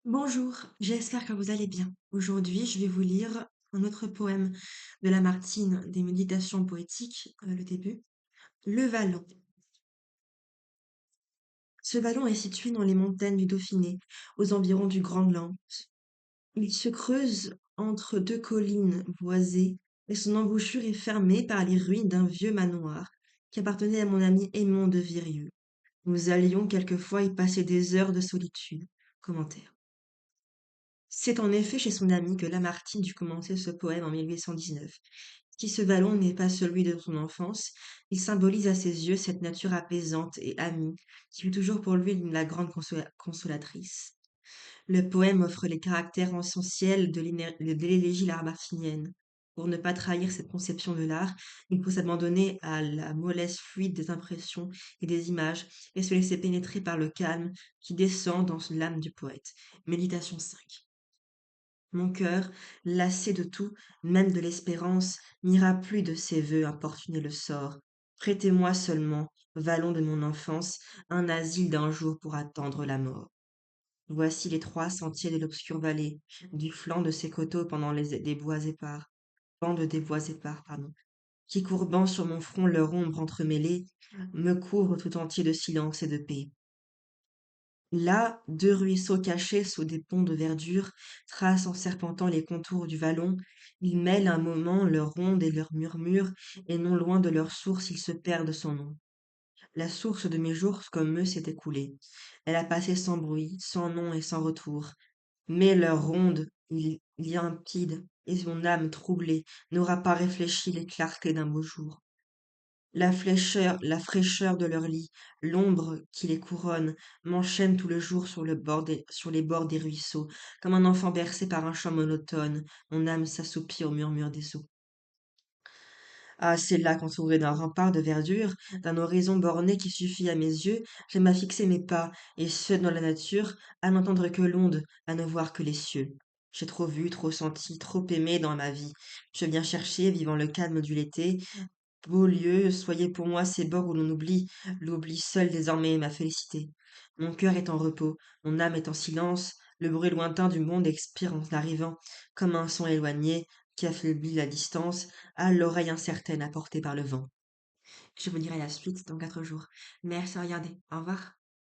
Bonjour, j'espère que vous allez bien. Aujourd'hui, je vais vous lire un autre poème de Lamartine, des Méditations poétiques, le début. Le Vallon. Ce vallon est situé dans les montagnes du Dauphiné, aux environs du Grand Land. Il se creuse entre deux collines boisées et son embouchure est fermée par les ruines d'un vieux manoir qui appartenait à mon ami Aymon de Virieu. Nous allions quelquefois y passer des heures de solitude. Commentaire. C'est en effet chez son ami que Lamartine dut commencer ce poème en 1819. Si ce vallon n'est pas celui de son enfance, il symbolise à ses yeux cette nature apaisante et amie qui fut toujours pour lui la grande consolatrice. Le poème offre les caractères essentiels de l'élégie lamartinienne. Pour ne pas trahir cette conception de l'art, il faut s'abandonner à la mollesse fluide des impressions et des images et se laisser pénétrer par le calme qui descend dans l'âme du poète. Méditation 5. Mon cœur, lassé de tout, même de l'espérance, n'ira plus de ses vœux importuner le sort. Prêtez-moi seulement, vallon de mon enfance, un asile d'un jour pour attendre la mort. Voici les 3 sentiers de l'obscure vallée, du flanc de ces coteaux pendant des bois épars, pans des bois épars, pardon, qui courbant sur mon front leur ombre entremêlée, me couvrent tout entier de silence et de paix. Là, 2 ruisseaux cachés sous des ponts de verdure tracent en serpentant les contours du vallon. Ils mêlent un moment leurs rondes et leurs murmures, et non loin de leur source ils se perdent sans nom. La source de mes jours comme eux s'est écoulée. Elle a passé sans bruit, sans nom et sans retour. Mais leur ronde, limpide, et mon âme troublée, n'aura pas réfléchi les clartés d'un beau jour. La fraîcheur de leur lit, l'ombre qui les couronne, m'enchaîne tout le jour sur les bords des ruisseaux, comme un enfant bercé par un chant monotone, mon âme s'assoupit au murmure des eaux. Ah, c'est là qu'entouré d'un rempart de verdure, d'un horizon borné qui suffit à mes yeux, j'aime à fixer mes pas, et seul dans la nature, à n'entendre que l'onde, à ne voir que les cieux. J'ai trop vu, trop senti, trop aimé dans ma vie. Je viens chercher, vivant le calme du l'été, beaux lieux, soyez pour moi ces bords où l'on oublie, l'oubli seul désormais est ma félicité. Mon cœur est en repos, mon âme est en silence, le bruit lointain du monde expire en arrivant, comme un son éloigné qui affaiblit la distance, à l'oreille incertaine apportée par le vent. Je vous dirai la suite dans 4 jours. Merci à regarder. Au revoir.